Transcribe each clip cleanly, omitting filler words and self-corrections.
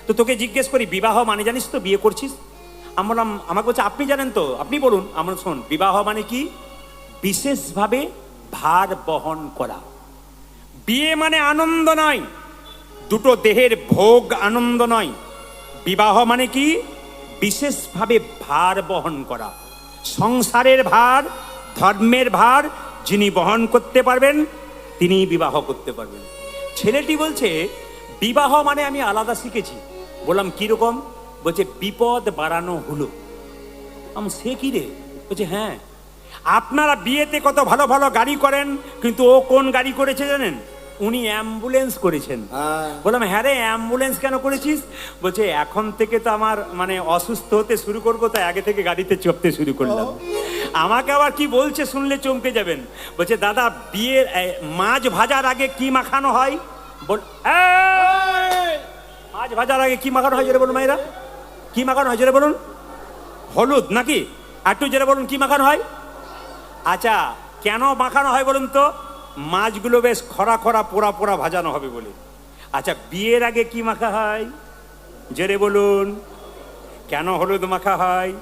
তো তোকে জিজ্ঞেস করি বিবাহ মানে জানিস তো, বিয়ে করছিস? আমি বললাম, আমাকে বলছে আপনি জানেন তো, আপনি বলুন। আমরা শোন, বিবাহ মানে কি? বিশেষভাবে ভার বহন করা। বিয়ে মানে আনন্দ নয়, দুটো দেহের ভোগ আনন্দ নয়। বিবাহ মানে কি? বিশেষভাবে ভার বহন করা। সংসারের ভার, ধর্মের ভার যিনি বহন করতে পারবেন তিনি বিবাহ করতে পারবেন। ছেলেটি বলছে বিবাহ মানে আমি আলাদা শিখেছি। বললাম কিরকম? বলছে বিপদ বাড়ানো হলো। সে কি রে? বলছে হ্যাঁ, আপনারা বিয়েতে কত ভালো ভালো গাড়ি করেন, কিন্তু ও কোন গাড়ি করেছে জানেন? উনি অ্যাম্বুলেন্স করেছেন। বললাম হ্যাঁ রে, অ্যাম্বুলেন্স কেন করেছিস? বলছে এখন থেকে তো আমার মানে অসুস্থ হতে শুরু করবো, তাই আগে থেকে গাড়িতে চাপতে শুরু করলাম। আমাকে আবার কি বলছে শুনলে চমকে যাবেন। বলছে দাদা, বিয়ের মাছ ভাজার আগে কি মাখানো হয়? মাছ ভাজার আগে কি মাখানো হয় জোরে বলুন মায়েরা? কি মাখানো হয় জোরে বলুন? হলুদ নাকি? একটু জোরে বলুন, কি মাখানো হয়? আচ্ছা, কেন মাখানো হয় বলুন তো? মাছগুলো বেশ খরা খরা পোড়া পোড়া ভাজানো হবে বলে। আচ্ছা, বিয়ের আগে কি মাখা হয় জোরে বলুন? কেন হলুদ মাখা হয়?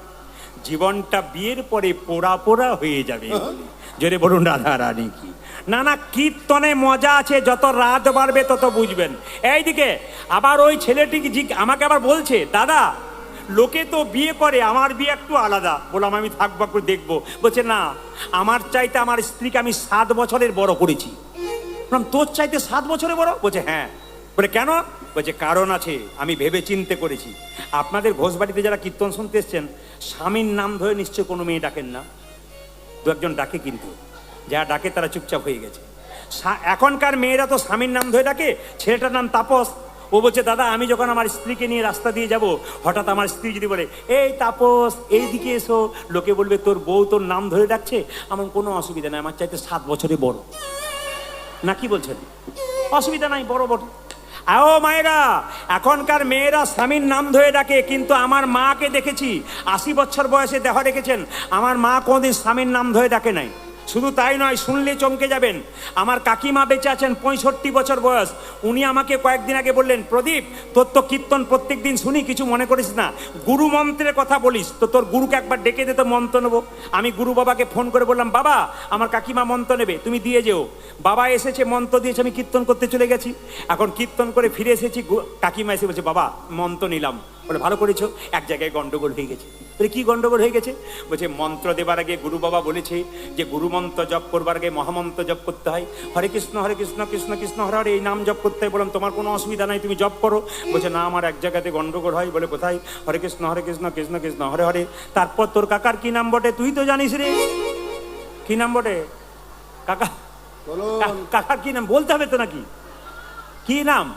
জীবনটা বিয়ের পরে পোড়া পোড়া হয়ে যাবে বলে। জোরে বলুন রাধা রানী কি? না না, কীর্তনে মজা আছে, যত রাত বাড়বে তত বুঝবেন। এইদিকে আবার ওই ছেলেটি আমাকে আবার বলছে, দাদা লোকে তো বিয়ে করে, আমার বিয়ে একটু আলাদা। বললাম আমি থাকবো, একটু দেখবো। বলছে না, আমার চাইতে আমার স্ত্রীকে আমি 7 বছরের বড় করেছি। বললাম তোর চাইতে 7 বছরের বড়? বলছে হ্যাঁ। বলে কেন? বলছে কারণ আছে, আমি ভেবে চিনতে করেছি। আপনাদের ঘোষবাড়িতে যারা কীর্তন শুনতে এসছেন, স্বামীর নাম ধরে নিশ্চয় কোনো মেয়ে ডাকেন না? দু একজন ডাকে, কিন্তু যারা ডাকে তারা চুপচাপ হয়ে গেছে। এখনকার মেয়েরা তো স্বামীর নাম ধরে ডাকে। ছেলেটার নাম তাপস। ও বলছে দাদা, আমি যখন আমার স্ত্রীকে নিয়ে রাস্তা দিয়ে যাব, হঠাৎ আমার স্ত্রী যদি বলে এই তাপস এই দিকে এসো, লোকে বলবে তোর বউ তোর নাম ধরে ডাকছে। আমার কোনো অসুবিধা নাই, আমার চাইতে 7 বছরে বড়। না কি বলছেন? অসুবিধা নাই, বড় বড়। ও মায়েরা, এখনকার মেয়েরা স্বামীর নাম ধরে ডাকে, কিন্তু আমার মাকে দেখেছি 80 বছর বয়সে দেহ রেখেছেন, আমার মা কোনোদিন স্বামীর নাম ধরে ডাকে নাই। শুধু তাই নয়, শুনলে চমকে যাবেন, আমার কাকিমা বেঁচে আছেন, 65 বছর বয়স। উনি আমাকে কয়েকদিন আগে বললেন, প্রদীপ তোর তো কীর্তন প্রত্যেক দিন শুনি, কিছু মনে করিস না, গুরু মন্ত্রের কথা বলিস তো, তোর গুরুকে একবার ডেকে দে তো, মন্ত্র নেবো। আমি গুরু বাবাকে ফোন করে বললাম, বাবা আমার কাকিমা মন্ত্র নেবে, তুমি দিয়ে যেও। বাবা এসেছে, মন্ত্র দিয়েছে, আমি কীর্তন করতে চলে গেছি। এখন কীর্তন করে ফিরে এসেছি, কাকিমা এসে বলছে বাবা মন্ত্র নিলাম। বলে ভালো করেছো। এক জায়গায় গন্ডগোল হয়ে গেছে। বলে কি গন্ডগোল হয়ে গেছে? বলছে মন্ত্র দেবার আগে গুরু বাবা বলেছে যে গুরু মন্ত্র জপ করবার আগে মহামন্ত্র জপ করতে হয়, হরে কৃষ্ণ কৃষ্ণ কৃষ্ণ হরে হরে, এই নাম জপ করতে হয়। বললাম তোমার কোনো অসুবিধা নাই, তুমি জপ করো। বলছে না, আমার এক জায়গাতে গন্ডগোল হয়। বলে কোথায়? হরে কৃষ্ণ কৃষ্ণ কৃষ্ণ হরে হরে। তারপর তোর কাকার কি নাম বটে? তুই তো জানিস রে। কি নাম বটে কাকা? কাকার কি নাম বলতে হবে তো নাকি? কি নাম?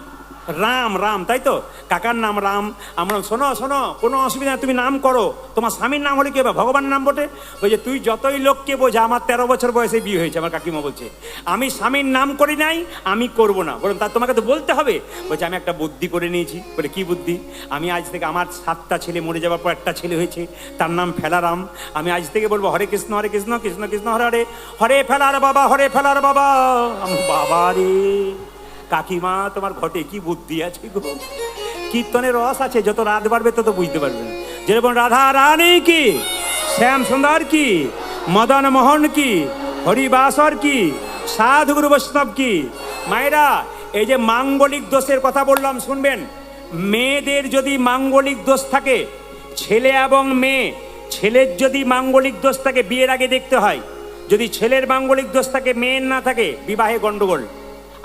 রাম। রাম, তাই তো? কাকার নাম রাম। আমরা শোনো শোনো, কোনো অসুবিধা নেই, তুমি নাম করো। তোমার স্বামীর নাম হলে কি হবে? ভগবানের নাম বটে। ওই যে তুই যতই লোককে বোঝা, আমার 13 বছর বয়সে বিয়ে হয়েছে। আমার কাকিমা বলছে আমি স্বামীর নাম করি নাই, আমি করব না। বলুন তা তোমাকে তো বলতে হবে। বলছে আমি একটা বুদ্ধি করে নিয়েছি। বলে কি বুদ্ধি? আমি আজ থেকে, আমার 7টা ছেলে মরে যাওয়ার পর একটা ছেলে হয়েছে, তার নাম ফেলারাম। আমি আজ থেকে বলবো হরে কৃষ্ণ কৃষ্ণ কৃষ্ণ হরে হরে, হরে ফেলার বাবা, হরে ফেলার বাবা। বাবা রে কাকিমা, তোমার ঘটে কি বুদ্ধি আছে গো! কীর্তনের রস আছে, যত রাত বাড়বে তত বুঝতে পারবেন। যেরকম রাধা রানী কি, শ্যাম সুন্দর কি, মদন মোহন কি, হরিবাসর কি, সাধু গুরু বৈষ্ণব কি। মায়েরা, এই যে মাঙ্গলিক দোষের কথা বললাম শুনবেন। মেয়েদের যদি মাঙ্গলিক দোষ থাকে, ছেলে এবং মেয়ে, ছেলের যদি মাঙ্গলিক দোষ থাকে বিয়ের আগে দেখতে হয়। যদি ছেলের মাঙ্গলিক দোষ থাকে, মেয়ের না থাকে, বিবাহে গন্ডগোল।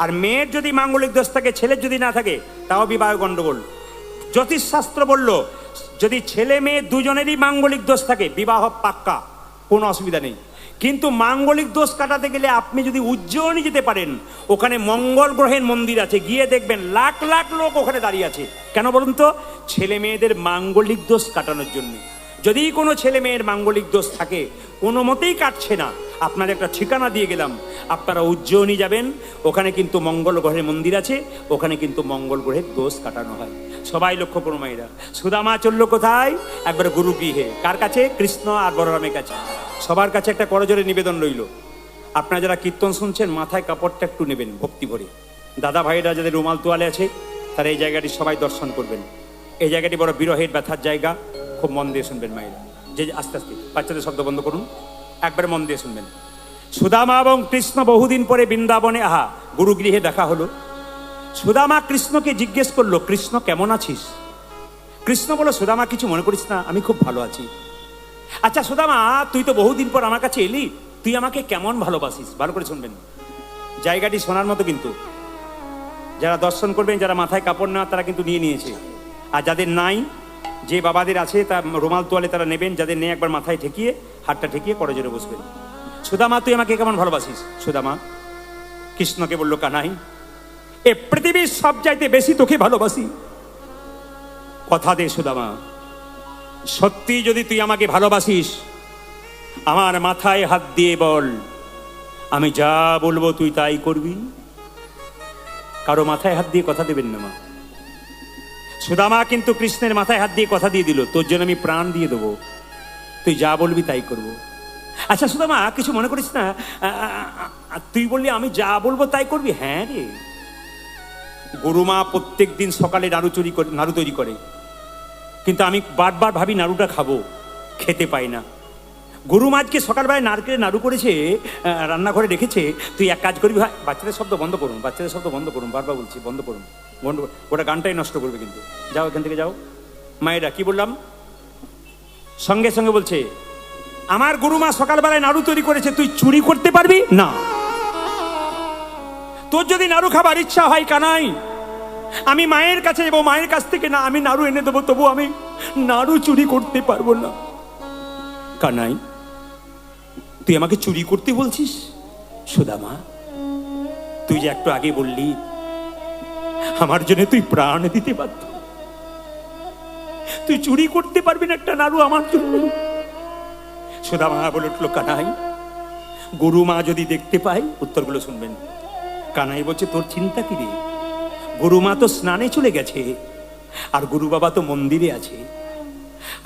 আর মেয়ের যদি মাঙ্গলিক দোষ থাকে, ছেলের যদি না থাকে, তাও বিবাহ গন্ডগোল। জ্যোতিষশাস্ত্র বলল যদি ছেলে মেয়ে দুজনেরই মাঙ্গলিক দোষ থাকে, বিবাহ পাক্কা, কোনো অসুবিধা নেই। কিন্তু মাঙ্গলিক দোষ কাটাতে গেলে আপনি যদি উজ্জয়িনী যেতে পারেন, ওখানে মঙ্গল গ্রহের মন্দির আছে, গিয়ে দেখবেন লাখ লাখ লোক ওখানে দাঁড়িয়ে আছে। কেন বলুন তো? ছেলে মেয়েদের মাঙ্গলিক দোষ কাটানোর জন্য। যদি কোনো ছেলে মেয়ের মাঙ্গলিক দোষ থাকে, কোনো মতেই কাটছে না, আপনার একটা ঠিকানা দিয়ে গেলাম, আপনারা উজ্জয়িনী যাবেন, ওখানে কিন্তু মঙ্গল গ্রহের মন্দির আছে, ওখানে কিন্তু মঙ্গল গ্রহের দোষ কাটানো হয়। সবাই লক্ষ্য করো মায়েরা। সুদামা চললো কোথায়? একবার গুরু গৃহে। কার কাছে? কৃষ্ণ আর বলরামের কাছে। সবার কাছে একটা করজোরে নিবেদন রইল, আপনারা যারা কীর্তন শুনছেন মাথায় কাপড়টা একটু নেবেন ভক্তি ভরে। দাদা ভাইরা যাদের রুমাল তোয়ালে আছে, তারা এই জায়গাটি সবাই দর্শন করবেন। এই জায়গাটি বড় বিরহের ব্যথার জায়গা, খুব মন দিয়ে শুনবেন মায়েরা। যে আস্তে আস্তে বাচ্চাদের শব্দ বন্ধ করুন, একবারে মন দিয়ে শুনবেন। সুদামা এবং কৃষ্ণ বহুদিন পরে বৃন্দাবনে গুরুগৃহে দেখা হলো। সুদামা কৃষ্ণকে জিজ্ঞেস করলো, কৃষ্ণ কেমন আছিস? কৃষ্ণ বলল, সুদামা কিছু মনে করিস না, আমি খুব ভালো আছি। আচ্ছা সুদামা, তুই তো বহুদিন পর আমার কাছে এলি, তুই আমাকে কেমন ভালোবাসিস? ভালো করে শুনবেন, জায়গাটি শোনার মতো কিন্তু। যারা দর্শন করবেন, যারা মাথায় কাপড় না তারা কিন্তু নিয়ে নিয়েছে, আর যাদের নাই, যে বাবাদের আছে তা রুমাল তোয়ালে তারা নেবেন, যাদের নেই একবার মাথায় ঠেকিয়ে হাতটা ঠেকিয়ে করজোরে বসবেন। সুদামা তুই আমাকে কেমন ভালোবাসিস? সুদামা কৃষ্ণকে বলল, কানাই এ পৃথিবীর সব চাইতে বেশি তোকে ভালোবাসি। কথা দে সুদামা, সত্যি যদি তুই আমাকে ভালোবাসিস, আমার মাথায় হাত দিয়ে বল, আমি যা বলবো তুই তাই করবি। কারো মাথায় হাত দিয়ে কথা দেবেন না মা। সুদামা কিন্তু কৃষ্ণের মাথায় হাত দিয়ে কথা দিয়ে দিল, তোর জন্য আমি প্রাণ দিয়ে দেবো, তুই যা বলবি তাই করব। আচ্ছা সুদামা কিছু মনে করিস না, তুই বললি আমি যা বলবো তাই করবি? হ্যাঁ রে, গুরুমা প্রত্যেক দিন সকালে নাড়ু তৈরি করে, কিন্তু আমি বারবার ভাবি নাড়ুটা খাবো, খেতে পাই না। গুরুমা আজকে সকালবেলায় নারকেলের নাড়ু করেছে, রান্নাঘরে রেখেছে, তুই এক কাজ করবি ভাই। বাচ্চাদের শব্দ বন্ধ করুন, বাচ্চাদের শব্দ বন্ধ করুন, বারবার বলছি বন্ধ করুন, বন্ধ। ওটা গানটাই নষ্ট করবে কিন্তু। যাও এখান থেকে যাও। মায়েরা কি বললাম, সঙ্গে সঙ্গে বলছে, আমার গুরুমা সকালবেলায় নাড়ু তৈরি করেছে, তুই চুরি করতে পারবি না? তোর যদি নাড়ু খাবার ইচ্ছা হয় কানাই, আমি মায়ের কাছে যাবো, মায়ের কাছ থেকে না আমি নাড়ু এনে দেবো, তবু আমি নাড়ু চুরি করতে পারবো না। কানাই তুই আমাকে চুরি করতে বলছিস? সুদামা তুই যে একটু আগে বললি আমার জন্য তুই প্রাণ দিতে বাধ্য, তুই চুরি করতে পারবি না একটা নাড়ু আমার জন্য? সুদামা বলে উঠলো, কানাই গুরুমা যদি দেখতে পাই, উত্তরগুলো শুনবেন। কানাই বলছে, তোর চিন্তা কি রে, গুরুমা তো স্নানে চলে গেছে, আর গুরু বাবা তো মন্দিরে আছে,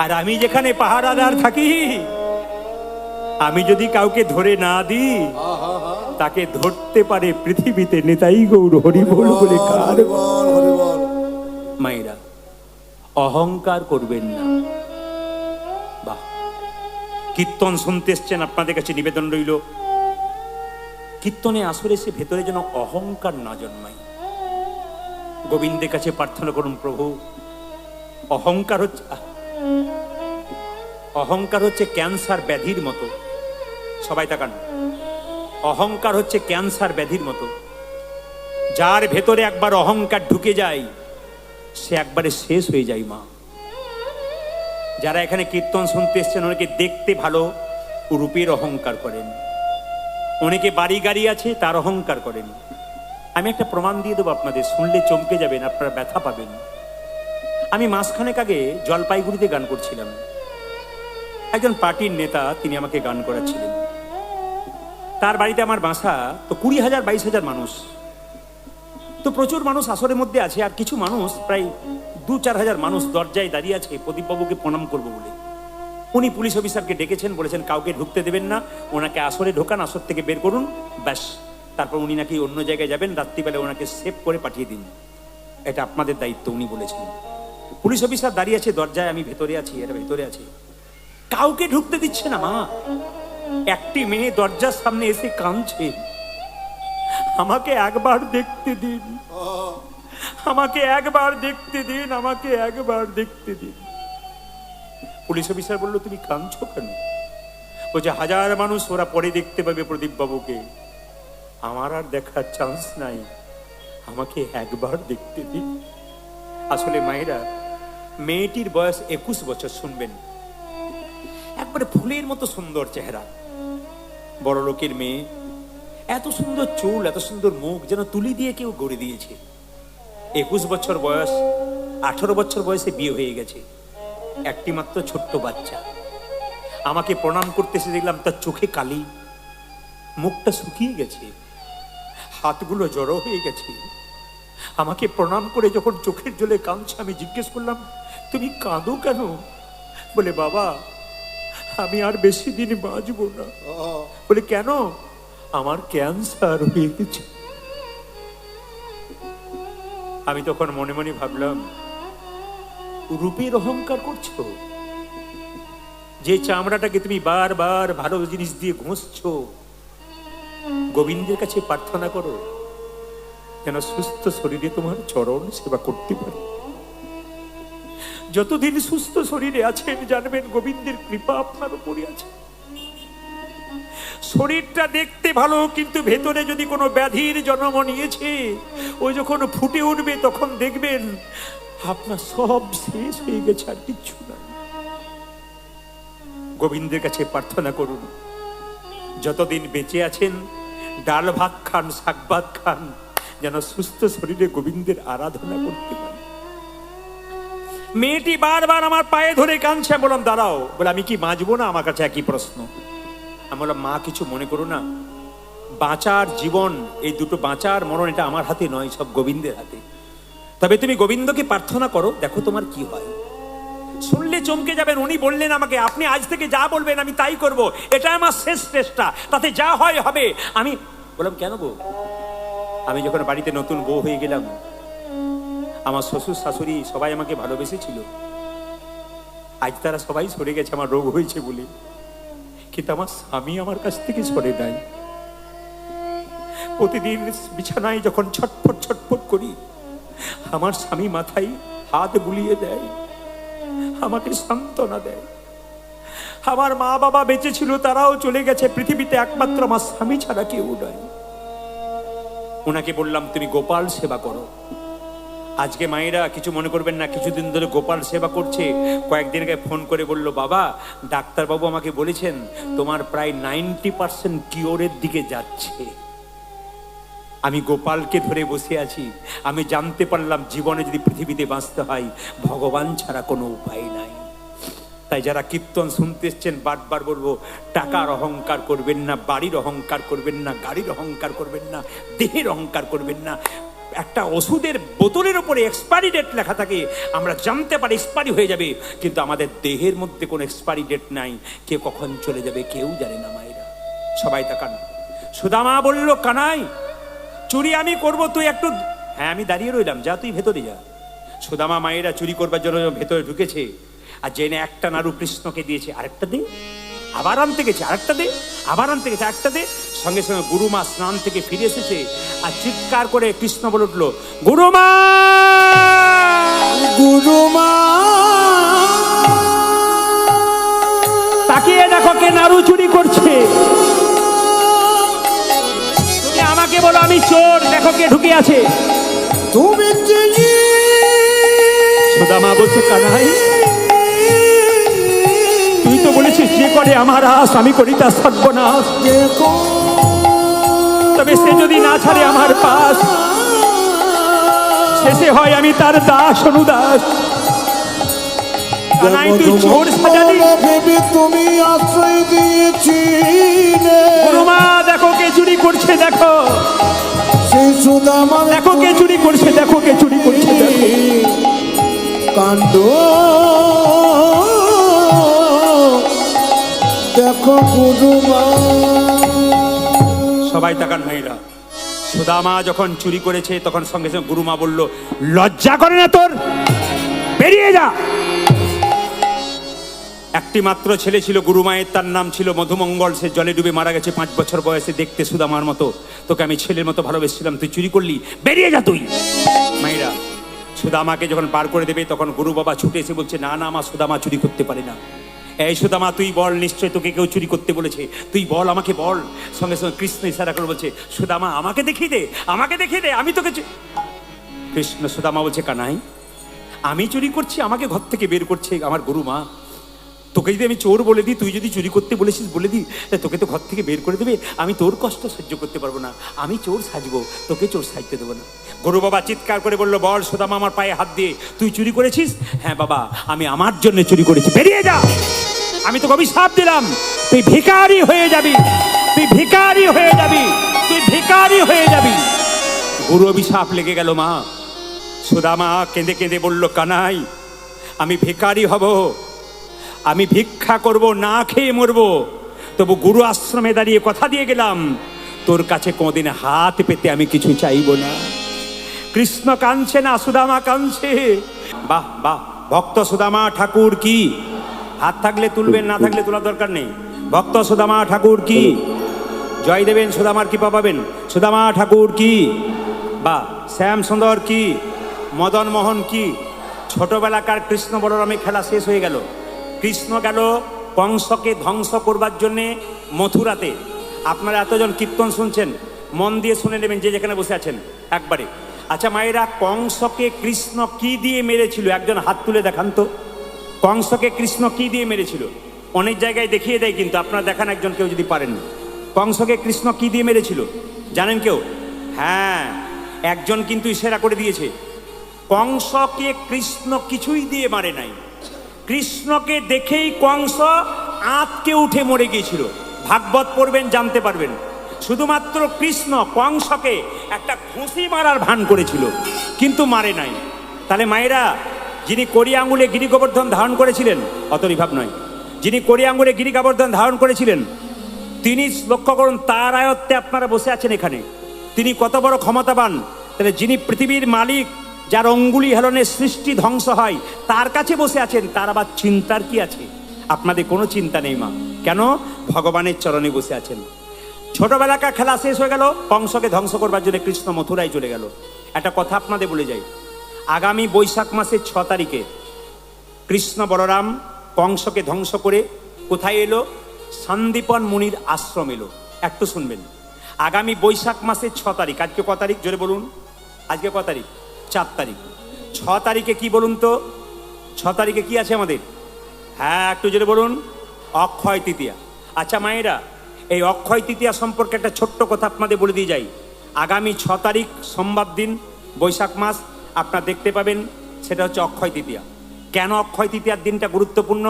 আর আমি যেখানে পাহারাদার থাকি, আমি যদি কাউকে ধরে না দিই, তাকে ধরতে পারে পৃথিবীতে নিতাই গৌর হরি বল বলে কার। মায়েরা অহংকার করবেন না। বাহ, কীর্তন শুনতে এসছেন, আপনাদের কাছে নিবেদন রইল, কীর্তনে আসরে সে ভেতরে যেন অহংকার না জন্মায়। গোবিন্দের কাছে প্রার্থনা করুন, প্রভু অহংকার হচ্ছে ক্যান্সার ব্যাধির মতো। সবাই তাকান, অহংকার হচ্ছে ক্যান্সার ব্যাধির মতো। যার ভেতরে একবার অহংকার ঢুকে যায়, সে একবারে শেষ হয়ে যায় মা। যারা এখানে কীর্তন শুনতে এসছেন, অনেকে দেখতে ভালো, রূপের অহংকার করেন, অনেকে বাড়ি গাড়ি আছে তার অহংকার করেন। আমি একটা প্রমাণ দিয়ে দেবো আপনাদের, শুনলে চমকে যাবেন, আপনারা ব্যথা পাবেন। আমি মাসখানেক আগে জলপাইগুড়িতে গান করছিলাম, একজন পার্টির নেতা তিনি আমাকে গান করাচ্ছিলেন। তার বাড়িতে আমার বাসা, তো 20,000-22,000 মানুষ, তো প্রচুর মানুষ আসরের মধ্যে আছে, আর কিছু মানুষ প্রায় 2-4 হাজার মানুষ দরজায় দাঁড়িয়ে আছে প্রদীপবাবুকে প্রণাম করবো বলে। উনি পুলিশ অফিসারকে ডেকেছেন, বলেছেন কাউকে ঢুকতে দেবেন না, ওনাকে আসরে ঢোকান, আসর থেকে বের করুন, ব্যাস। তারপর উনি নাকি অন্য জায়গায় যাবেন, রাত্রিবেলা ওনাকে সেভ করে পাঠিয়ে দিন, এটা আপনাদের দায়িত্ব, উনি বলেছেন। পুলিশ অফিসার দাঁড়িয়ে আছে দরজায়, আমি ভেতরে আছি, এরা ভেতরে আছে, কাউকে ঢুকতে দিচ্ছে না মা। একটি মেয়ে দরজার সামনে এসে কাঁদছে, আমাকে একবার দেখতে দিন, আমাকে একবার দেখতে দিন, আমাকে একবার দেখতে দিন। পুলিশ অফিসার বলল, তুমি কাঁদছো কেন? বলছে, 1000 মানুষ ওরা পরে দেখতে পাবে প্রদীপ বাবুকে, আমার আর দেখার চান্স নাই, আমাকে একবার দেখতে দিন। আসলে মায়েরা, মেয়েটির বয়স 21 বছর, শুনবেন, একবারে ফুলের মতো সুন্দর চেহারা, বড় লোকের মেয়ে, এত সুন্দর চুল, এত সুন্দর মুখ, যেন তুলি দিয়ে কেউ গড়ে দিয়েছে। 21 বছর বয়স, 18 বছর বয়সে বিয়ে হয়ে গেছে, একটি মাত্র ছোট্ট বাচ্চা। আমাকে প্রণাম করতে এসে দেখলাম তার চোখে কালি, মুখটা শুকিয়ে গেছে, হাতগুলো জড়ো হয়ে গেছে। আমাকে প্রণাম করে যখন চোখের জলে কাঁদছে, আমি জিজ্ঞেস করলাম, তুমি কাঁদো কেন? বলে, বাবা আমি আর বেশি দিন বাঁচবো না। বলে, কেন? আমার ক্যান্সার হয়ে গেছে। আমি তখন মনে মনে ভাবলাম, রূপের অহংকার করছো? যে চামড়াটাকে তুমি বারবার ভালো জিনিস দিয়ে ঘষছো, গোবিন্দের কাছে প্রার্থনা করো যেন সুস্থ শরীরে তোমার চরণ সেবা করতে পারে। যতদিন সুস্থ শরীরে আছেন জানবেন গোবিন্দের কৃপা আপনার উপরে আছে। শরীরটা দেখতে ভালো, কিন্তু ভেতরে যদি কোনো ব্যাধির জন্ম নিয়েছে, ওই যখন ফুটে উঠবে তখন দেখবেন আপনার সব শেষ হয়ে গেছে, আর কিচ্ছু না। গোবিন্দের কাছে প্রার্থনা করুন, যতদিন বেঁচে আছেন ডাল ভাত খান, শাক ভাত খান, যেন সুস্থ শরীরে গোবিন্দের আরাধনা করতে পারেন। মেয়েটি বারবার আমার পায়ে ধরে কাঁদছে, আমি বললাম দাঁড়াও, বলে আমি কি বাঁচবো না? আমার কাছে একই প্রশ্ন। আমি বললাম মা কিছু মনে করো না, বাঁচার জীবন, এই দুটো বাঁচার মরণ এটা আমার হাতে নয়, সব গোবিন্দের হাতে। তবে তুমি গোবিন্দকে প্রার্থনা করো, দেখো তোমার কি হয়। শুনলে চমকে যাবেন, উনি বললেন আমাকে আপনি আজ থেকে যা বলবেন আমি তাই করব, এটা আমার শেষ চেষ্টা, তাতে যা হয় হবে। আমি বললাম কেন গো? আমি যখন বাড়িতে নতুন বউ হয়ে গেলাম, আমার শ্বশুর শাশুড়ি সবাই আমাকে ভালোবেসেছিল, আজ তারা সবাই সরে গেছে আমার রোগ হয়েছে বলে, কিন্তু আমার স্বামী আমার কাছ থেকে সরে নাই। প্রতিদিন বিছানায় যখন ছটফট ছটফট করি, আমার স্বামী মাথায় হাত বুলিয়ে দেয়, আমাকে সান্ত্বনা দেয়। আমার মা বাবা বেঁচে ছিল, তারাও চলে গেছে, পৃথিবীতে একমাত্র আমার স্বামী ছাড়া কেউ নাই। ওনাকে বললাম তুমি গোপাল সেবা করো। আজকে মায়েরা কিছু মনে করবেন না, কিছুদিন ধরে গোপাল সেবা করছে। কয়েকদিন আগে ফোন করে বলল বাবা, ডাক্তারবাবু আমাকে বলেছেন তোমার প্রায় 90% কিওরের দিকে যাচ্ছে। আমি গোপালকে ধরে বসে আছি। আমি জানতে পারলাম জীবনে যদি পৃথিবীতে বাঁচতে হয় ভগবান ছাড়া কোনো উপায় নাই। তাই যারা কীর্তন শুনতে এসছেন বারবার বলবো, টাকার অহংকার করবেন না, বাড়ির অহংকার করবেন না, গাড়ির অহংকার করবেন না, দেহের অহংকার করবেন না। একটা ওষুধের বোতলের উপরে এক্সপায়ারি ডেট লেখা থাকে, আমরা জানতে পারি এক্সপায়ারি হয়ে যাবে, কিন্তু আমাদের দেহের মধ্যে কোনো এক্সপায়ারি ডেট নাই। কে কখন চলে যাবে কেউ জানে না। মায়েরা সবাই তাকান। সুদামা বলল কানাই চুরি আমি করব, তুই একটু। হ্যাঁ আমি দাঁড়িয়ে রইলাম, যা তুই ভেতরে যা। সুদামা মায়েরা চুরি করবার জন্য ভেতরে ঢুকেছে, আর জেনে একটা নাড়ু কৃষ্ণকে দিয়েছে, আরেকটা দে, আবার আনতে গেছে, আরেকটা দে, আবার আনতে গেছে, আরেকটা দে। সঙ্গে সঙ্গে গুরুমা স্নান থেকে ফিরে এসেছে, আর চিৎকার করে কৃষ্ণ বলে উঠলো গুরুমা, গুরুমা। তাকিয়ে দেখো কে নাড়ু চুরি করছে। তুমি আমাকে বলো আমি চোর, দেখো কে ঢুকে আছে। তুমি সুদামা বলছে কানাই তুই তো বলেছিস যে করে আমার আস আমি করি তার সর্বনাশ। তবে সে যদি না ছাড়ে আমার পাশ, শেষে হয় আমি তার দাস অনুদাস। কানাই তুই চোর সাজালি, তুমি আশ্রয় দিয়েছি। গুরুমা দেখো কে চুরি করছে, দেখো সেই সুদামা, দেখো কে চুরি করছে, দেখো কে চুরি করছে, দেখো কাণ্ড দেখো গুরুমা। সবাই তাকান ভাইরা। সুদামা যখন চুরি করেছে তখন সঙ্গে সঙ্গে গুরুমা বলল লজ্জা করে না তোর, বেরিয়ে যা। একটি মাত্র ছেলে ছিল গুরুমায়ের, তার নাম ছিল মধুমঙ্গল। সে জলে ডুবে মারা গেছে 5 বছর বয়সে, দেখতে সুদামার মতো। তোকে আমি ছেলের মতো ভালোবেসেছিলাম, তুই চুরি করলি, বেরিয়ে যা তুই। মায়েরা সুদামাকে যখন বার করে দেবে তখন গুরু বাবা ছুটে এসে বলছে না না, আমার সুদামা চুরি করতে পারে না। এই সুদামা তুই বল, নিশ্চয় তোকে কেউ চুরি করতে বলেছে, তুই বল, আমাকে বল। সঙ্গে সঙ্গে কৃষ্ণ ইশারা করে বলছে সুদামা আমাকে দেখিয়ে দে, আমাকে দেখিয়ে দে, আমি তোকে। কৃষ্ণ সুদামা বলছে কানাই আমি চুরি করছি, আমাকে ঘর থেকে বের করছে আমার গুরুমা। তোকে যদি আমি চোর বলে দিই, তুই যদি চুরি করতে বলেছিস বলে দিই, তোকে তো ঘর থেকে বের করে দেবে। আমি তোর কষ্ট সহ্য করতে পারবো না, আমি চোর সাজবো, তোকে চোর সাজতে দেবো না। গুরু বাবা চিৎকার করে বললো বল সুদামা আমার পায়ে হাত দিয়ে তুই চুরি করেছিস? হ্যাঁ বাবা আমি আমার জন্য চুরি করেছি, বেরিয়ে যা। আমি তোকে অভিশাপ দিলাম, তুই ভিখারি হয়ে যাবি, তুই ভিখারি হয়ে যাবি, তুই ভিখারি হয়ে যাবি। গুরু অভিশাপ লেগে গেল মা। সুদামা কেঁদে কেঁদে বলল কানাই আমি ভিখারি হব, আমি ভিক্ষা করব, না খেয়ে মরবো, তবু গুরু আশ্রমে দাঁড়িয়ে কথা দিয়ে গেলাম তোর কাছে কোনদিন হাত পেতে আমি কিছু চাইব না। কৃষ্ণ কাঁদছে না, সুদামা কাঁদছে। বাহ বাহ। ভক্ত সুদামা ঠাকুর কি? হাত থাকলে তুলবেন, না থাকলে তোলার দরকার নেই। ভক্ত সুদামা ঠাকুর কি? জয় দেবেন, সুদামার কৃপা পাবেন। সুদামা ঠাকুর কি? বা শ্যাম সুন্দর কি? মদন মোহন কি? ছোটবেলাকার কৃষ্ণ বলরামের খেলা শেষ হয়ে গেল। কৃষ্ণ গেল কংসকে ধ্বংস করবার জন্যে মথুরাতে। আপনারা এতজন কীর্তন শুনছেন, মন দিয়ে শুনে নেবেন যে যেখানে বসে আছেন একবারে। আচ্ছা মায়েরা, কংসকে কৃষ্ণ কি দিয়ে মেরেছিল? একজন হাত তুলে দেখান তো। কংসকে কৃষ্ণ কি দিয়ে মেরেছিল? অনেক জায়গায় দেখিয়ে দেয়, কিন্তু আপনারা দেখান একজন, কেউ যদি পারেন। কংসকে কৃষ্ণ কি দিয়ে মেরেছিল জানেন কেউ? হ্যাঁ, একজন কিন্তু ইশারা করে দিয়েছে। কংসকে কৃষ্ণ কিছুই দিয়ে মারে নাই। কৃষ্ণকে দেখেই কংস আঁতকে উঠে মরে গিয়েছিল। ভাগবত পড়বেন, জানতে পারবেন। শুধুমাত্র কৃষ্ণ কংসকে একটা ঘুষি মারার ভান করেছিল, কিন্তু মারে নাই। তাহলে মায়েরা, যিনি কড়ি আঙুলে গিরি গোবর্ধন ধারণ করেছিলেন, অতরি ভাব নয়, যিনি কড়ি আঙুলে গিরি গোবর্ধন ধারণ করেছিলেন, তিনি লক্ষ্য করুন, তার আয়ত্তে আপনারা বসে আছেন এখানে। তিনি কত বড় ক্ষমতাবান। তাহলে যিনি পৃথিবীর মালিক, যার অঙ্গুলি হেলনে সৃষ্টি ধ্বংস হয়, তার কাছে বসে আছেন, তার আবার চিন্তার কি আছে? আপনাদের কোনো চিন্তা নেই মা। কেন? ভগবানের চরণে বসে আছেন। ছোটবেলাকার খেলা শেষ হয়ে গেল, কংসকে ধ্বংস করবার জন্য কৃষ্ণ মথুরায় চলে গেল। একটা কথা আপনাদের বলে যাই, আগামী বৈশাখ মাসের 6 তারিখে কৃষ্ণ বলরাম কংসকে ধ্বংস করে কোথায় এলো? সন্দীপন মুনির আশ্রম এলো। একটু শুনবেন। আগামী বৈশাখ মাসের 6 তারিখ। আজকে ক তারিখ জোরে বলুন? আজকে ক তারিখ? 4 তারিখ। 6 তারিখে কি বলুন তো? 6 তারিখে কি আছে আমাদের? হ্যাঁ, একটু জোরে বলুন। অক্ষয় তৃতীয়া। আচ্ছা মায়েরা, এই অক্ষয় তৃতীয়া সম্পর্কে একটা ছোট্ট কথা আপনাদের বলে দিয়ে যাই। আগামী 6 তারিখ সোমবার দিন, বৈশাখ মাস, আপনারা দেখতে পাবেন, সেটা হচ্ছে অক্ষয় তৃতীয়া। কেন অক্ষয় তৃতীয়ার দিনটা গুরুত্বপূর্ণ?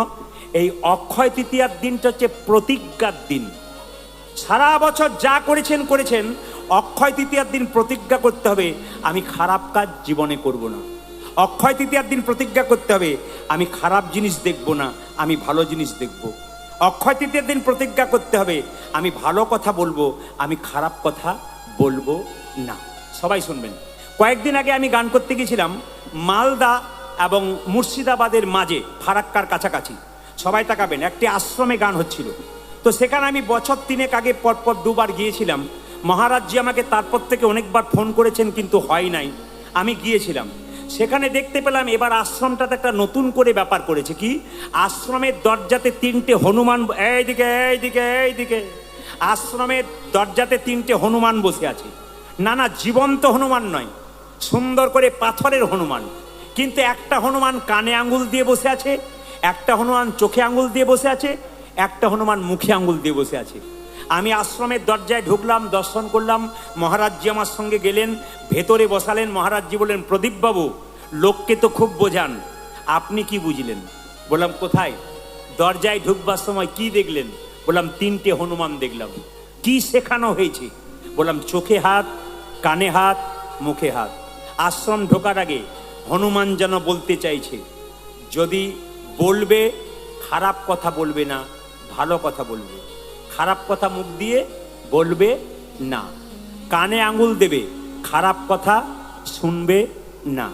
এই অক্ষয় তৃতীয়ার দিনটা হচ্ছে প্রতিজ্ঞার দিন। সারা বছর যা করেছেন, অক্ষয় তৃতীয়ার দিন প্রতিজ্ঞা করতে হবে, আমি খারাপ কাজ জীবনে করব না। অক্ষয় তৃতীয়ার দিন প্রতিজ্ঞা করতে হবে, আমি খারাপ জিনিস দেখব না, আমি ভালো জিনিস দেখব। অক্ষয় তৃতীয়ার দিন প্রতিজ্ঞা করতে হবে, আমি ভালো কথা বলবো, আমি খারাপ কথা বলবো না। সবাই শুনবেন। কয়েকদিন আগে আমি গান করতে গেছিলাম মালদা এবং মুর্শিদাবাদের মাঝে, ফারাক্কার কাছাকাছি। সবাই তাকাবেন, একটি আশ্রমে গান হচ্ছিল। তো সেখানে আমি বছর 3 আগে পরপর 2 বার গিয়েছিলাম। মহারাজজি আমাকে তারপর থেকে অনেকবার ফোন করেছেন, কিন্তু হয় নাই। আমি গিয়েছিলাম, সেখানে দেখতে পেলাম এবার আশ্রমটাতে একটা নতুন করে ব্যাপার করেছে। কি? আশ্রমের দরজাতে 3টে হনুমান, এইদিকে এইদিকে এইদিকে, আশ্রমের দরজাতে 3টে হনুমান বসে আছে। না না, জীবন্ত হনুমান নয়, সুন্দর করে পাথরের হনুমান। কিন্তু একটা হনুমান কানে আঙ্গুল দিয়ে বসে আছে, একটা হনুমান চোখে আঙ্গুল দিয়ে বসে আছে, একটা হনুমান মুখে আঙ্গুল দিয়ে বসে আছে। আমি আশ্রমের দরজায় ঢুকলাম, দর্শন করলাম। মহারাজজি আমার সঙ্গে গেলেন, ভেতরে বসালেন। মহারাজজি বললেন, প্রদীপ বাবু, লোককে তো খুব বোঝান, আপনি কি বুঝলেন? বললাম, কোথায়? দরজায় ঢুকবার সময় কি দেখলেন? বললাম, 3টে হনুমান দেখলাম। কি শেখানো হয়েছে? বললাম, চোখে হাত, কানে হাত, মুখে হাত। আশ্রম ঢোকার আগে হনুমান যেন বলতে চাইছে, যদি বলবে খারাপ কথা বলবে না, ভালো কথা বলবে। খারাপ কথা মুখ দিয়ে বলবে না। কানে আঙুল দেবে, খারাপ কথা শুনবে না।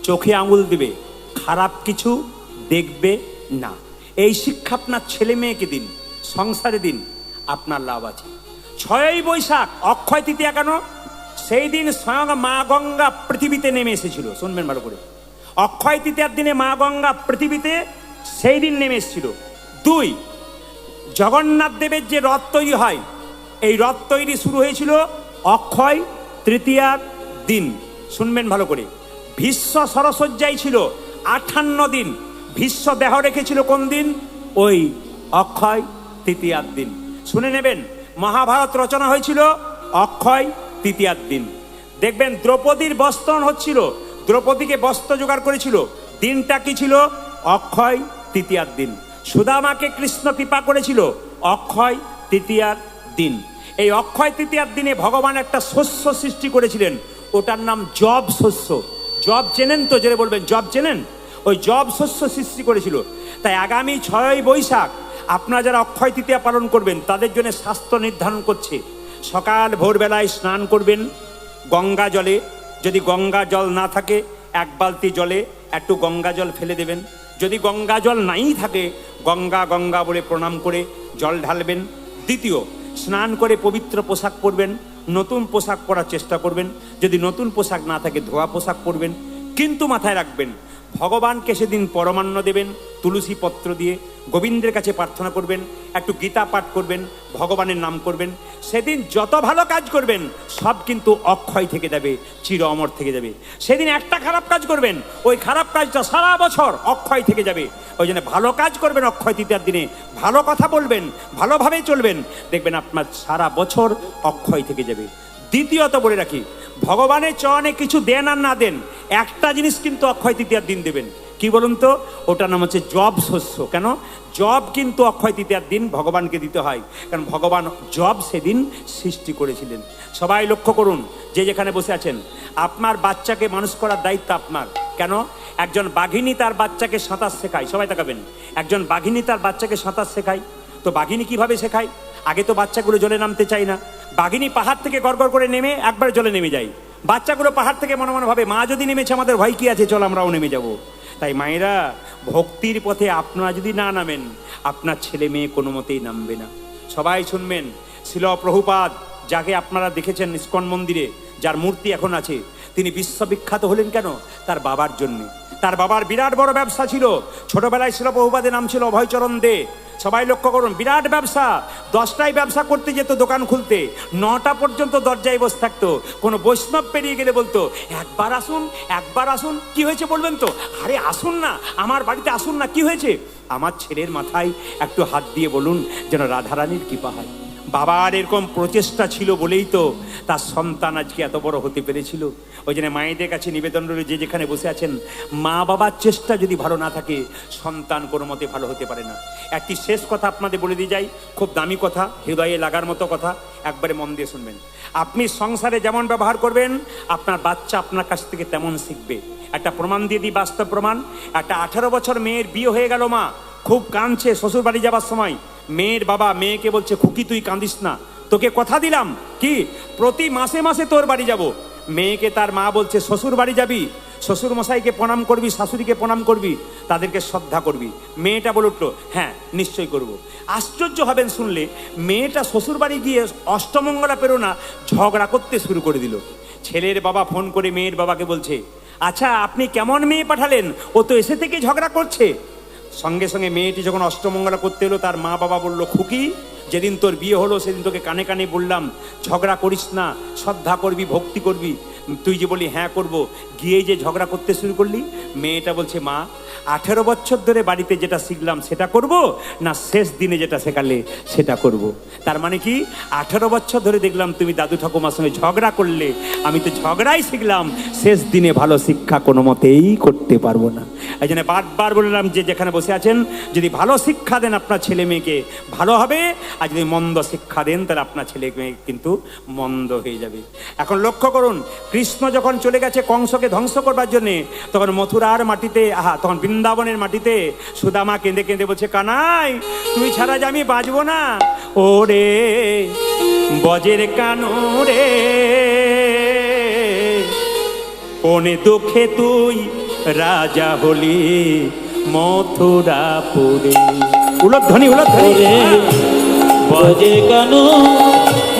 চোখে আঙুল দেবে, খারাপ কিছু দেখবে না। এই শিক্ষা আপনার ছেলে মেয়েকে দিন, সংসারে দিন, আপনার লাভ আছে। 6ই বৈশাখ অক্ষয় তৃতীয়া। কেন? সেই দিন স্বয়ং মা গঙ্গা পৃথিবীতে নেমে এসেছিল। শুনবেন ভালো করে, অক্ষয় তৃতীয়ার দিনে মা গঙ্গা পৃথিবীতে সেই দিন নেমে এসেছিল। 2, জগন্নাথ দেবের যে রথ তৈরি হয়, এই রথ তৈরি শুরু হয়েছিল অক্ষয় তৃতীয়ার দিন। শুনবেন ভালো করে, ভীষ্ম সরসজ্জায় ছিল 58 দিন। ভীষ্ম দেহ রেখেছিল কোন দিন? ওই অক্ষয় তৃতীয়ার দিন। শুনে নেবেন, মহাভারত রচনা হয়েছিল অক্ষয় তৃতীয়ার দিন। দেখবেন দ্রৌপদীর বস্ত্রণ হচ্ছিল, দ্রৌপদীকে বস্ত্র জোগাড় করেছিল, দিনটা কি ছিল? অক্ষয় তৃতীয়ার দিন। সুদামাকে কৃষ্ণ কৃপা করেছিল অক্ষয় তৃতীয়ার দিন। এই অক্ষয় তৃতীয়ার দিনে ভগবান একটা শস্য সৃষ্টি করেছিলেন, ওটার নাম জব শস্য। জব চেনেন তো? জেনে বলবেন, জব চেনেন? ওই জব শস্য সৃষ্টি করেছিল। তাই আগামী 6ই বৈশাখ আপনারা যারা অক্ষয় তৃতীয়া পালন করবেন, তাদের জন্য শাস্ত্র নির্ধারণ করছে, সকাল ভোরবেলায় স্নান করবেন গঙ্গা জলে। যদি গঙ্গা জল না থাকে, 1 বালতি জলে একটু গঙ্গা জল ফেলে দেবেন। যদি গঙ্গা জল নাই থাকে, গঙ্গা গঙ্গা বলে প্রণাম করে জল ঢালবেন। দ্বিতীয়, স্নান করে পবিত্র পোশাক পরবেন, নতুন পোশাক পরার চেষ্টা করবেন। যদি নতুন পোশাক না থাকে, ধোয়া পোশাক পরবেন। কিন্তু মাথায় রাখবেন, ভগবানকে সেদিন পরমান্ন দেবেন তুলসী পত্র দিয়ে, গোবিন্দের কাছে প্রার্থনা করবেন, একটু গীতা পাঠ করবেন, ভগবানের নাম করবেন। সেদিন যত ভালো কাজ করবেন সব কিন্তু অক্ষয় থেকে যাবে, চির অমর থেকে যাবে। সেদিন একটা খারাপ কাজ করবেন, ওই খারাপ কাজটা সারা বছর অক্ষয় থেকে যাবে। ওই জন্য ভালো কাজ করবেন অক্ষয় তৃতীয়ার দিনে, ভালো কথা বলবেন, ভালোভাবে চলবেন, দেখবেন আপনার সারা বছর অক্ষয় থেকে যাবে। দ্বিতীয়ত বলে রাখি, ভগবানের চরণে কিছু দেন আর না দেন, একটা জিনিস কিন্তু অক্ষয় তৃতীয়ার দিন দেবেন। কি বলুন তো? ওটার নাম হচ্ছে জব শস্য। কেন? জব কিন্তু অক্ষয় তৃতীয়ার দিন ভগবানকে দিতে হয়, কারণ ভগবান জব সেদিন সৃষ্টি করেছিলেন। সবাই লক্ষ্য করুন, যে যেখানে বসে আছেন, আপনার বাচ্চাকে মানুষ করার দায়িত্ব আপনার। কেন? একজন বাঘিনী তার বাচ্চাকে সাঁতার শেখায়। সবাই তাকাবেন, একজন বাঘিনী তার বাচ্চাকে সাঁতার শেখায়। তো বাঘিনী কিভাবে শেখায়? আগে তো বাচ্চাগুলো জলে নামতে চায় না। বাঘিনী পাহাড় থেকে গড়গড় করে নেমে একবার জলে নেমে যায়। বাচ্চাগুলো পাহাড় থেকে মনে মনে ভাবে, মা যদি নেমেছে আমাদের ভয় কি আছে, চল আমরাও নেমে যাব। তাই মায়েরা, ভক্তির পথে আপনারা যদি না নামেন, আপনার ছেলে মেয়ে কোনো মতেই নামবে না। সবাই শুনবেন, শিল প্রভুপাদ, যাকে আপনারা দেখেছেন ইস্কন মন্দিরে, যার মূর্তি এখন আছে, তিনি বিশ্ববিখ্যাত হলেন কেন? তার বাবার জন্যে। তার বাবার বিরাট বড় ব্যবসা ছিল। ছোটবেলায় শিল প্রভুপাদের নাম ছিল অভয়চরণ দে। সবাই লক্ষ্য করুন, বিরাট ব্যবসা। 10টায় ব্যবসা করতে যেত, দোকান খুলতে 9টা পর্যন্ত দরজায় বসে থাকতো। কোনো বৈষ্ণব পেরিয়ে গেলে বলতো, একবার আসুন, একবার আসুন। কি হয়েছে বলবেন তো? আরে আসুন না, আমার বাড়িতে আসুন না। কি হয়েছে? আমার ছেলের মাথায় একটু হাত দিয়ে বলুন যেন রাধারানীর কৃপা হয়। বাবার এরকম প্রচেষ্টা ছিল বলেই তো তার সন্তান আজকে এত বড় হতে পেরেছিল। ওই জন্য মায়েদের কাছে নিবেদন রইল, যে যেখানে বসে আছেন, মা বাবার চেষ্টা যদি ভালো না থাকে, সন্তান কোনো মতে ভালো হতে পারে না। একটি শেষ কথা আপনাদের বলে দিয়ে যাই, খুব দামি কথা, হৃদয়ে লাগার মতো কথা, একবারে মন দিয়ে শুনবেন। আপনি সংসারে যেমন ব্যবহার করবেন, আপনার বাচ্চা আপনার কাছ থেকে তেমন শিখবে। একটা প্রমাণ দিয়ে দিই, বাস্তব প্রমাণ। একটা 18 বছর মেয়ের বিয়ে হয়ে গেল, মা খুব কাঁদছে শ্বশুর বাড়ি যাবার সময়। মেয়ের বাবা মেয়েকে বলছে, খুকি তুই কাঁদিস না, তোকে কথা দিলাম কি প্রতি মাসে মাসে তোর বাড়ি যাব। মেয়েকে তার মা বলছে, শ্বশুর বাড়ি যাবি, শ্বশুর মশাইকে প্রণাম করবি, শাশুড়িকে প্রণাম করবি, তাদেরকে শ্রদ্ধা করবি। মেয়েটা বলে উঠলো, হ্যাঁ নিশ্চয়ই করব। আশ্চর্য হবেন শুনলে, মেয়েটা শ্বশুর বাড়ি গিয়ে অষ্টমঙ্গলা পেরো না, ঝগড়া করতে শুরু করে দিল। ছেলের বাবা ফোন করে মেয়ের বাবাকে বলছে, আচ্ছা আপনি কেমন মেয়ে পাঠালেন, ও তো এসে থেকে ঝগড়া করছে। সঙ্গে সঙ্গে মেয়েটি যখন অষ্টমঙ্গলা করতে এলো, তার মা বাবা বলল, খুকি যেদিন তোর বিয়ে হলো সেদিন তোকে কানে কানে বললাম ঝগড়া করিস না, শ্রদ্ধা করবি, ভক্তি করবি, তুই যে বলি হ্যাঁ করব, গিয়ে যে ঝগড়া করতে শুরু করলি। মেয়েটা বলছে, মা 18 বছর ধরে বাড়িতে যেটা শিখলাম সেটা করব, না শেষ দিনে যেটা শেখালে সেটা করব। তার মানে কি, 18 বছর ধরে দেখলাম তুমি দাদু ঠাকুমার সঙ্গে ঝগড়া করলে, আমি তো ঝগড়াই শিখলাম, শেষ দিনে ভালো শিক্ষা কোনো মতেই করতে পারবো না। এই জন্য বারবার বললাম, যে যেখানে বসে আছেন, যদি ভালো শিক্ষা দেন আপনার ছেলে মেয়েকে, ভালো হবে। আর যদি মন্দ শিক্ষা দেন, তাহলে আপনার ছেলে মেয়ে কিন্তু মন্দ হয়ে যাবে। এখন লক্ষ্য করুন, কৃষ্ণ যখন চলে গেছে কংসকে ধ্বংস করবার জন্যে, তখন মথুরার মাটিতে, তখন বৃন্দাবনের মাটিতে সুদামা কেঁদে কেঁদে বলছে, কানাই তুই ছাড়া যে আমি বাঁচবো না। ওরে বজের কানু রে, কোনে দুঃখে তুই রাজা হলি মথুরাপুরে। উলধ্বনি উলধ্বনি রে, বজে কানু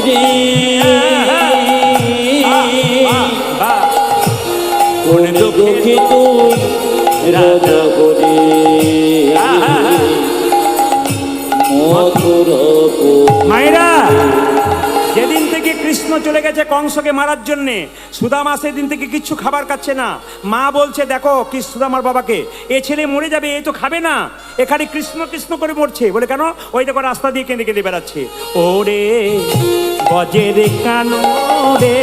রে, কোনে দুঃখে তুই রাজা হলি মথুরাপুরে। মায়েরা, যেদিন থেকে কৃষ্ণ চলে গেছে কংসকে মারার জন্যে, সুদামা সেদিন থেকে কিচ্ছু খাবার খাচ্ছে না। মা বলছে, দেখো কি সুদামার বাবাকে, এ ছেলে মরে যাবে, এ তো খাবে না, এখানে কৃষ্ণ কৃষ্ণ করে মরছে। বলে কেন? ওই দেখো রাস্তা দিয়ে কেঁদে কেঁদে বেড়াচ্ছে। ওরে বজের কানো রে,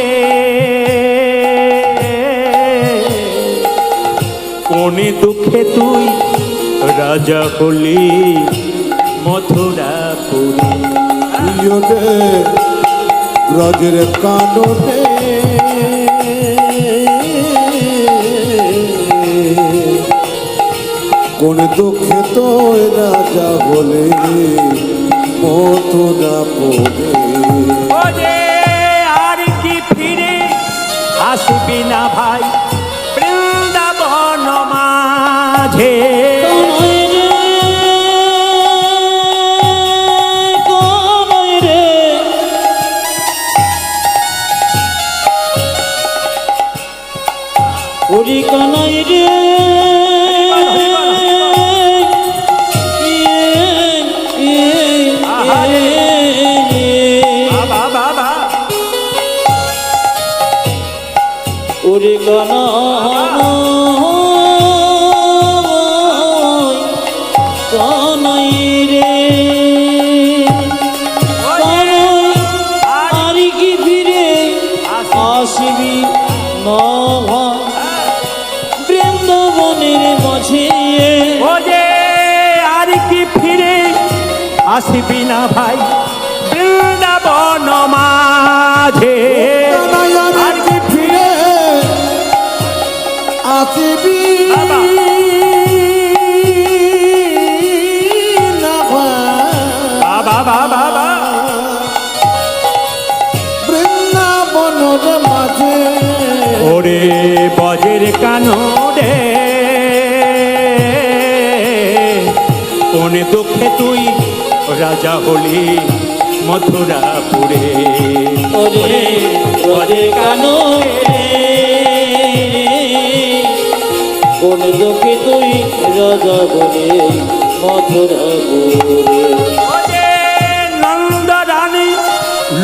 কোনে দুঃখে তুই রাজা হলি মথুরাপুরে। ব্রজের কাননে কোন দুঃখে তো রাজা বলে মথুরাপুরে। ওরে আর কি ফিরে আসবি না ভাই বৃন্দাবন মা, কানন কানাই রে কানাই আর কি ফিরে আসবি না বৃন্দাবনের মাঝে ও যে আর কি ফিরে আসবি না ভাই বৃন্দাবন মাঝে আর কি ফিরে আসবি বাবা। না বাবা বাবা বাবা বৃন্দাবনের মাঝে ওরে বজের কানো রে কোন দুঃখে তুই রাজা হলি মথুরাপুরে ওরে ওরে কানো কোন দুঃখে তুই রাজা বলে মথুরাপুরে ওরে নন্দ রানী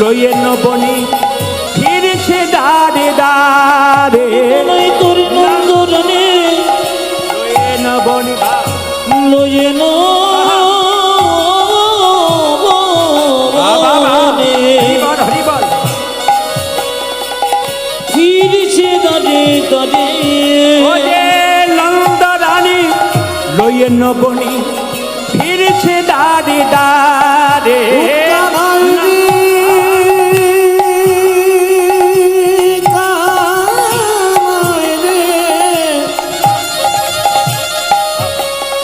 লইয়ে নবনী ফিরছে দাঁড়ে দাঁড়ে নই তোর নন্দনে লইয়ে নবনী লয়ে ন হরিবল হরিবল ফিরছে দাঁড়ে দাঁড়ে ওরে নন্দ রানী লইয়ে নবনী ফিরছে দাঁড়ে দাঁড়ে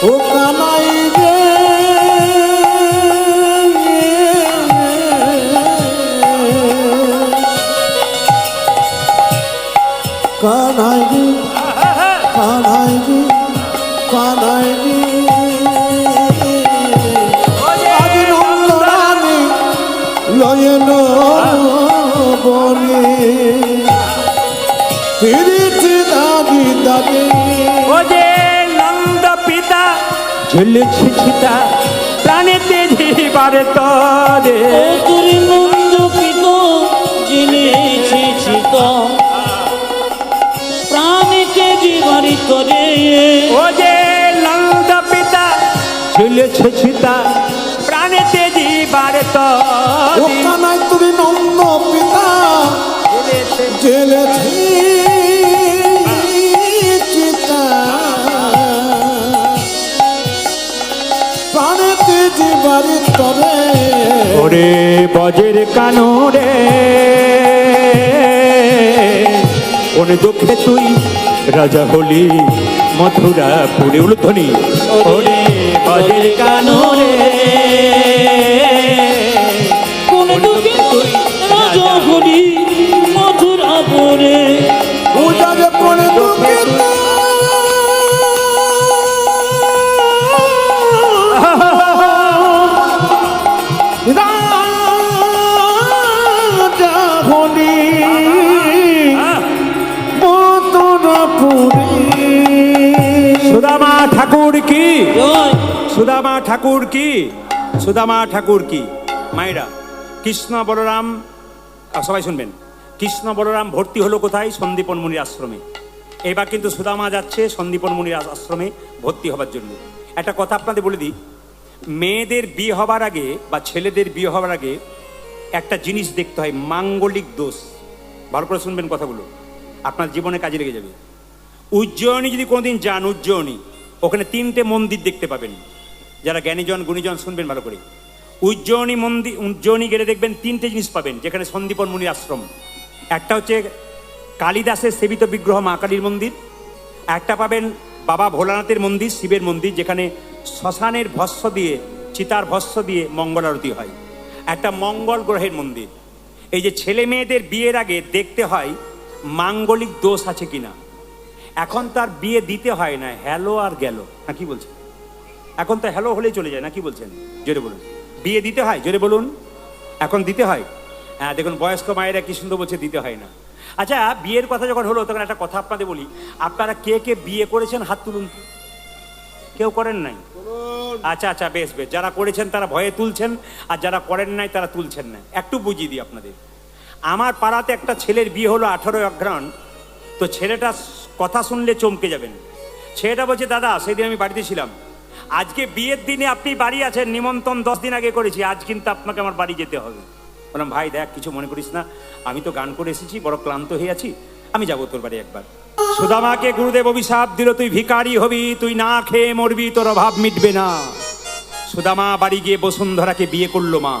ও কানাই রে কানাই রে কানাই রে কানাই রে আজ নন্দরানী লয়ন বনে ফিরিতে দাবি দাবি ও যে নন্দ পিতা ঝুলছে ছিতা প্রাণেতে জীবার তরে ও তোর নন্দ পিত জেনেছি চিত প্রাণীকে জীবারি করে ও যে নন্দ পিতা ঝুলছে ছিতা প্রাণেতে জীবার ও তরে কানাই তুমি নন্দ পিতা জেলেছি চিতা প্রাণেতে জীবারি তরে ওরে বজের কানো রে কোন দুঃখে তুই রাজা হলি মথুরাপুরে উলুধ্বনি ওরে বজের কানো রে কোন দুঃখে তুই রাজা হলি মথুরাপুরে পূজা যে কোনে দুঃখিত রাজা হলি মথুরাপুরে সুদামা ঠাকুর কি জয় সুদামা ঠাকুর কি সুদামা ঠাকুর কি মায়েরা কৃষ্ণ বলরাম সবাই শুনবেন কৃষ্ণ বলরাম ভর্তি হলো কোথায় সন্দীপন মুনির আশ্রমে এবার কিন্তু সুদামা যাচ্ছে সন্দীপন মুনির আশ্রমে ভর্তি হবার জন্য একটা কথা আপনাদের বলে দিই মেয়েদের বিয়ে হবার আগে বা ছেলেদের বিয়ে হবার আগে একটা জিনিস দেখতে হয় মাঙ্গলিক দোষ ভালো করে শুনবেন কথাগুলো আপনার জীবনে কাজে লেগে যাবে উজ্জয়িনী যদি কোনোদিন যান উজ্জয়িনী ওখানে 3টে মন্দির দেখতে পাবেন যারা জ্ঞানীজন গুণীজন শুনবেন ভালো করে উজ্জয়িনী মন্দির উজ্জয়িনী গেলে দেখবেন 3টে জিনিস পাবেন যেখানে সন্দীপন মুনির আশ্রম একটা হচ্ছে কালিদাসের সেবিত বিগ্রহ মা কালীর মন্দির একটা পাবেন বাবা ভোলানাথের মন্দির শিবের মন্দির যেখানে শ্মশানের ভস্য দিয়ে চিতার ভস্য দিয়ে মঙ্গল আরতি হয় একটা মঙ্গল গ্রহের মন্দির এই যে ছেলে মেয়েদের বিয়ের আগে দেখতে হয় মাঙ্গলিক দোষ আছে কিনা এখন তার বিয়ে দিতে হয় না হ্যালো আর গেল না কি বলছেন এখন তো হ্যালো হলেই চলে যায় না কি বলছেন জোরে বলুন বিয়ে দিতে হয় জোরে বলুন এখন দিতে হয় হ্যাঁ দেখুন বয়স্ক মায়েরা কি সুন্দর বলছে দিতে হয় না আচ্ছা বিয়ের কথা যখন হলো তখন একটা কথা আপনাদের বলি আপনারা কে কে বিয়ে করেছেন হাত তুলুন তো। কেউ করেন নাই আচ্ছা আচ্ছা বেশ বেশ যারা করেছেন তারা ভয়ে তুলছেন আর যারা করেন নাই তারা তুলছেন না একটু বুঝিয়ে দিই আপনাদের আমার পাড়াতে একটা ছেলের বিয়ে হলো 18 অঘ্রাণ তো ছেলেটা কথা শুনলে চমকে যাবেন। ছেলেটা বলছে, দাদা সেদিন আমি বাড়িতে ছিলাম, আজকে বিয়ের দিনে আপনি বাড়ি আছেন, নিমন্ত্রণ 10 দিন আগে করেছি, আজ কিন্তু আপনাকে আমার বাড়ি যেতে হবে। বললাম, ভাই দেখ কিছু মনে করিস না, আমি তো গান করে এসেছি, বড় ক্লান্ত হয়ে আছি, আমি যাবো তোর বাড়ি একবার। সুদামাকে গুরুদেব অভিশাপ দিল, তুই ভিখারি হবি, তুই না খেয়ে মরবি, তোর অভাব মিটবে না। সুদামা বাড়ি গিয়ে বসুন্ধরাকে বিয়ে করলো মা।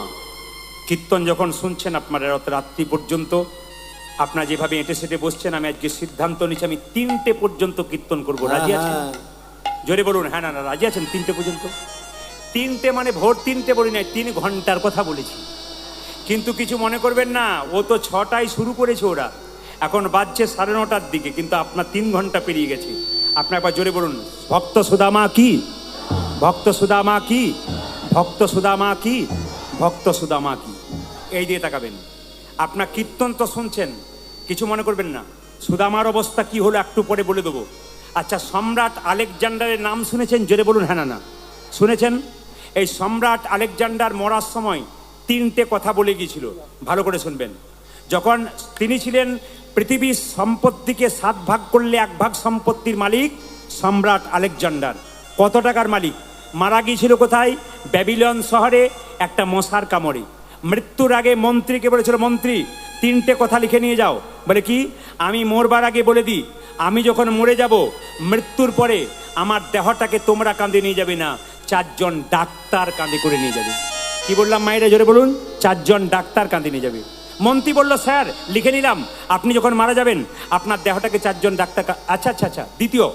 কীর্তন যখন শুনছেন আপনারা রাত্রি পর্যন্ত, আপনারা যেভাবে এঁটে সেটে বসছেন, আমি আজকে সিদ্ধান্ত নিচ্ছি আমি 3টে পর্যন্ত কীর্তন করবো। রাজি আছেন? জোরে বলুন হ্যাঁ না না, রাজি আছেন? 3টে পর্যন্ত। 3টে মানে ভোর 3টে বলি নাই, 3 ঘন্টার কথা বলেছি। কিন্তু কিছু মনে করবেন না, ও তো 6টায় শুরু করেছে, ওরা এখন বাজছে 9:30টার দিকে, কিন্তু আপনার 3 ঘন্টা পেরিয়ে গেছে। আপনার একবার জোরে বলুন, ভক্ত সুদামা কি, ভক্ত সুদামা কি, ভক্ত সুদামা কি, ভক্ত সুদামা কি। এই দিয়ে তাকাবেন। আপনার কীর্তন তো শুনছেন, কিছু মনে করবেন না। সুদামার অবস্থা কি হলো একটু পরে বলে দেবো। আচ্ছা, সম্রাট আলেকজান্ডারের নাম শুনেছেন? জোরে বলুন হ্যাঁ না না, শুনেছেন? এই সম্রাট আলেকজান্ডার মরার সময় 3টে কথা বলে গিয়েছিল, ভালো করে শুনবেন। যখন তিনি ছিলেন পৃথিবীর সম্পত্তিকে 7 ভাগ করলে 1 ভাগ সম্পত্তির মালিক সম্রাট আলেকজান্ডার। কত টাকার মালিক? মারা গিয়েছিল কোথায়? ব্যাবিলন শহরে একটা মশার কামড়ে। মৃত্যুর আগে মন্ত্রীকে বলেছিল, মন্ত্রী 3টে কথা লিখে নিয়ে যাও। বলে কি? আমি মরবার আগে বলে দিই, আমি যখন মরে যাব, মৃত্যুর পরে আমার দেহটাকে তোমরা কাঁধে নিয়ে যাবে না, 4 জন ডাক্তার কাঁধে করে নিয়ে যাবে। কি বললাম মায়েরা, জোরে বলুন? 4 জন ডাক্তার কাঁধে নিয়ে যাবে। মন্ত্রী বলল, স্যার লিখে নিলাম, আপনি যখন মারা যাবেন আপনার দেহটাকে 4 জন ডাক্তার। আচ্ছা আচ্ছা আচ্ছা। দ্বিতীয়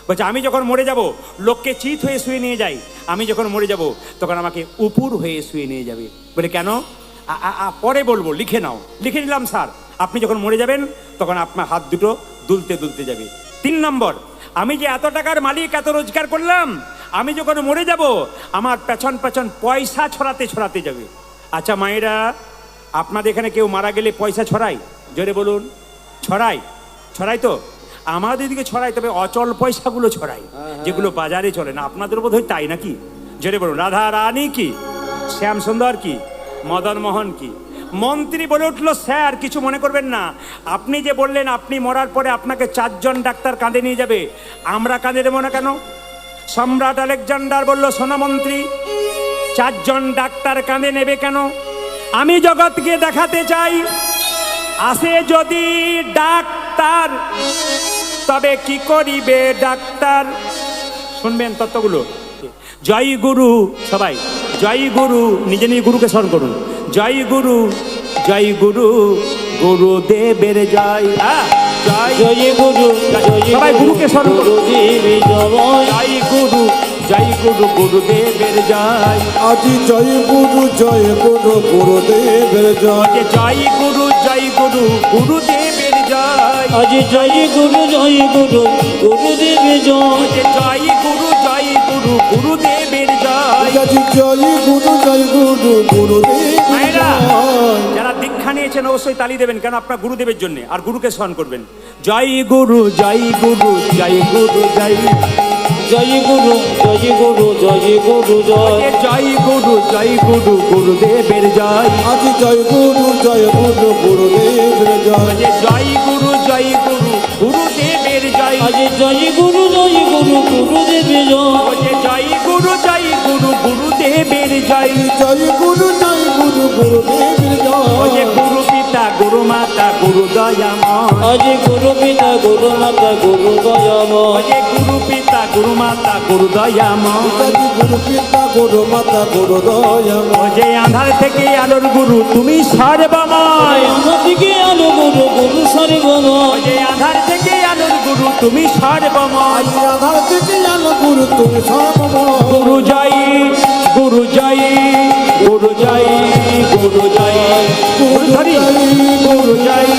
বলছে, আমি যখন মরে যাব লোককে চিত হয়ে শুয়ে নিয়ে যাই, আমি যখন মরে যাব তখন আমাকে উপুর হয়ে শুয়ে নিয়ে যাবে। বলে কেন? পরে বলবো, লিখে নাও। লিখে নিলাম স্যার, আপনি যখন মরে যাবেন তখন আপনার হাত দুটো দুলতে দুলতে যাবে। 3 নম্বর, আমি যে এত টাকার মালিক, এত রোজগার করলাম, আমি যখন মরে যাব আমার পেছন পেছন পয়সা ছড়াতে ছড়াতে যাবে। আচ্ছা মায়েরা, আপনাদের এখানে কেউ মারা গেলে পয়সা ছড়ায়? জোরে বলুন। ছড়াই? ছড়াই তো? আমাদের দিকে ছড়াই, তবে অচল পয়সাগুলো ছড়াই, যেগুলো বাজারে চলে না। আপনাদের বোধ হয় তাই নাকি? জোরে বলুন। রাধা রানী কি, শ্যাম সুন্দর কি, মদন মোহন কি। মন্ত্রী বলে উঠলো, স্যার কিছু মনে করবেন না, আপনি যে বললেন আপনি মরার পরে আপনাকে 4 জন ডাক্তার কাঁধে নিয়ে যাবে, আমরা কাঁধে দেবো না কেন? সম্রাট আলেকজান্ডার বলল, শোনো মন্ত্রী, 4 জন ডাক্তার কাঁধে নেবে কেন? আমি জগৎকে দেখাতে চাই, আসে যদি ডাক্তার তবে কি করিবে ডাক্তার। শুনবেন তত্ত্বগুলো। জয় গুরু, সবাই জয় গুরু, নিজে নিজে গুরুকে স্মরণ করুন। জয় গুরু, জয় গুরু, গুরুদেবের জয়। জয় জয় গুরু, সবাই গুরুকে স্মরণ করুন। গুরুদেবী জয়। জয় গুরু, জয় গুরু, গুরুদেবের জয়। আজি জয় গুরু, গুরুদেবের জয়। জয় গুরু, জয় গুরু, গুরুদেবের জয়। আজ জয় গুরু, জয় গুরু, গুরুদেবী জয়। জয় গুরু, জয় গুরু, গুরুদেবের জয়। আজি জয় গুরু, গুরুদেবের মায়েরা, জয়। যারা দীক্ষা নিয়েছেন অবশ্যই তালি দেবেন, কেন আপনার গুরুদেবের জন্য, আর গুরুকে স্মরণ করবেন। জয় গুরু, জয় গুরু, জয় গুরু, জয়। জয় গুরু, জয় গুরু, জয় গুরু জয়। জয় গুরু, জয় গুরু, গুরুদেবের জয়। আজি জয় গুরু, গুরুদেবের জয়। জয় গুরু, জয় গুরু, গুরুদেবের জয়। আজ জয় গুরু, জয় গুরু, গুরুদেবী জয়। জয় গুরু, জয় গুরু, গুরুদেবের জয়। জয় গুরু, গুরুদেবের জয়। গুরু পিতা, গুরু মাতা, গুরু দয়াময়। আজ গুরু পিতা, গুরু মাতা, গুরু দয়াময়। গুরু পিতা, গুরু মাতা, গুরু দয়াময়। আজি গুরু পিতা, গুরু মাতা, গুরু দয়াময়। যে আধার থেকে আলোর গুরু তুমি সর্বময়। দিকে আলো গুরু, গুরু সর্বময়। যে আধার থেকে আলোর গুরু তুমি সর্বময়। আজি আধার থেকে আলো গুরু, তুমি সর্বময়। গুরু জয়, গুরু জয়, গুরু জয়, গুরু জয়, গুরু ধরি, গুরু জয়,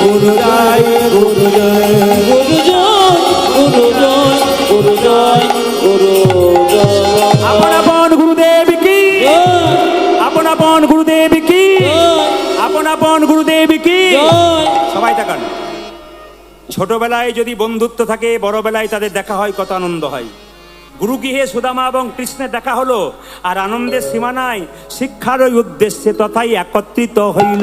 গুরু জয়, গুরু জয়। গুরু জয়, গুরু জয়, গুরু জয়, গুরু জয়। আপন আপন গুরুদেব কি, আপন আপন গুরুদেব কি, আপন আপন গুরুদেব কি। সবাই তাকান। ছোটবেলায় যদি বন্ধুত্ব থাকে, বড়বেলায় তাদের দেখা হয়, কত আনন্দ হয়। গুরুগৃহে সুদামা এবং কৃষ্ণের দেখা হলো, আর আনন্দের সীমা নাই। শিক্ষার ওই উদ্দেশ্যে তথাই একত্রিত হইল,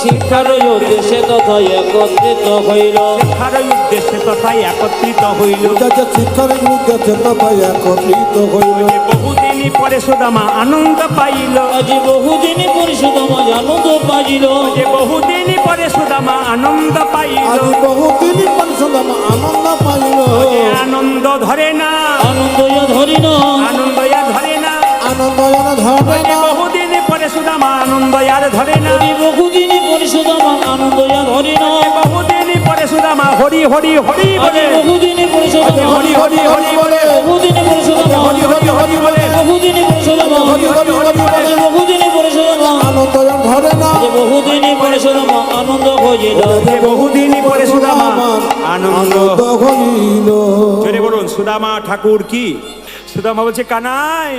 শিক্ষার উদ্দেশ্যে তথা একত্রিত হইল, শিক্ষার ওই উদ্দেশ্যে তথাই একত্রিত হইল। যাতে শিক্ষার উদ্দেশ্যে তথায় একত্রিত হইল। বহুদিনই পরে সুদামা আনন্দ পাইল, আজ বহুদিন পরিশুদামা আনন্দ পাইল, যে বহুদিনই পরে সুদামা আনন্দ পাইল। আজ বহুদিন পরিশুদামা আনন্দ পাইল। যে আনন্দ ধরে না, আনন্দ ধরি না, আনন্দ ধরে না। আনন্দ যেন ধরে যে না। বহুদিন পরে সুদামা আনন্দ ধরে না। বহুদিন পরিশুদামা আনন্দ ধরি না, বহুদিন পরে সুদামা হরি হরি হরি আজ বলে, বহুদিন পরিশুদামা হরি হরি হরি বলে, বহুদিন পরিশুদামা হরি হরি হরি বলে, বহুদিন পরিশুদামা হরি হরি হরি বলে। বহুদিন পরিশুদামা আনন্দ যেন ধরে না। বহুদিন পরিশুদামা আনন্দ হইল, যে বহুদিন পরে সুদামা আনন্দ। আনন্দ হইল। জোরে বলুন, সুদামা ঠাকুর কি? সুদামা বলছে, কানাই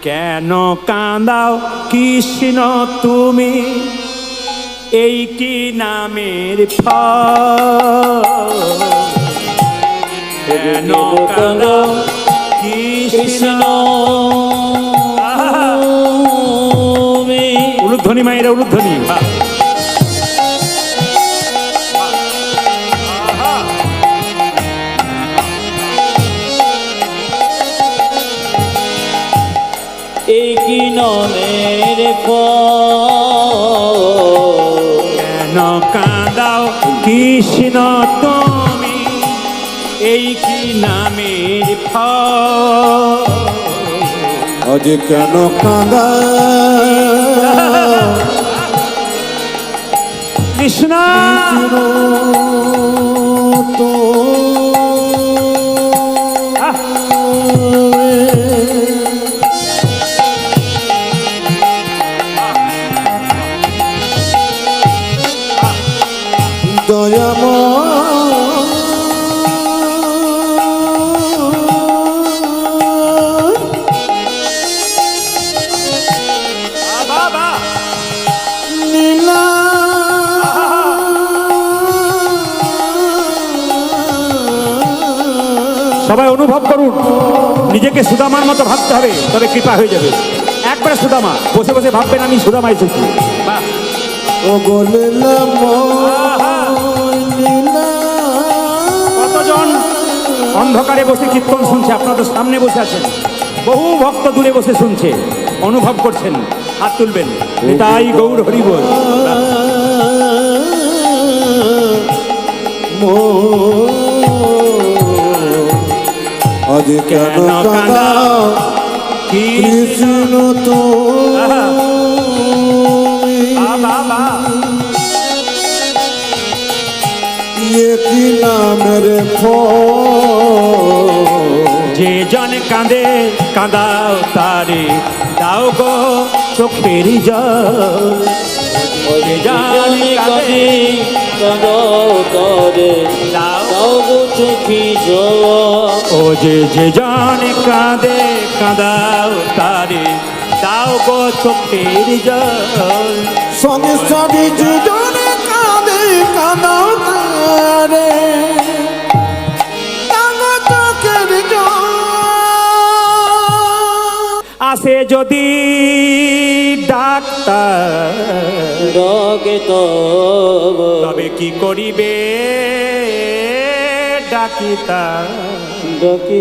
কেন কাঁদাও কৃষ্ণ তুমি, এই কি নামের ফল? কেন কাঁদাও কৃষ্ণ? কৃষ্ণ উলুধ্বনি মায়েরা, উলুধ্বনি। এই কি নামের ফল? কেন কাঁদাও কৃষ্ণ তুমি, এই কি নামের ফল? আজ কেন কাঁদা কৃষ্ণ তো আহ, বাবা সবাই অনুভব করুন, নিজেকে সুদামার মতো ভাবতে হবে, তবে কৃপা হয়ে যাবে। একবারে সুদামা, বসে বসে ভাববেন আমি সুদামা এসেছি। বাহ! কতজন অন্ধকারে বসে কীর্তন শুনছে, আপনারা তো সামনে বসে আছেন। বহু ভক্ত দূরে বসে শুনছে, অনুভব করছেন। হাত তুলবেন, তাই গৌর হরি বল। আজ কেন কাঁদা কৃষ্ণ তো কি নামের ফল? যে জন কাঁদে কাঁদাও তারে, দাও গো চোখের জল। যে জন কাঁদে দাও গো চোখে জল। ও যে জন কাঁদে কাঁদাও তারে, দাও গো চোখের জল। সঙ্গে সঙ্গে দুজনে কাঁদে কাঁদাও তারে, দাও চোখের জল। আসে যদি ডাক্তার, ডাকে তবে কি করিবে ডাকিতা? ডাকি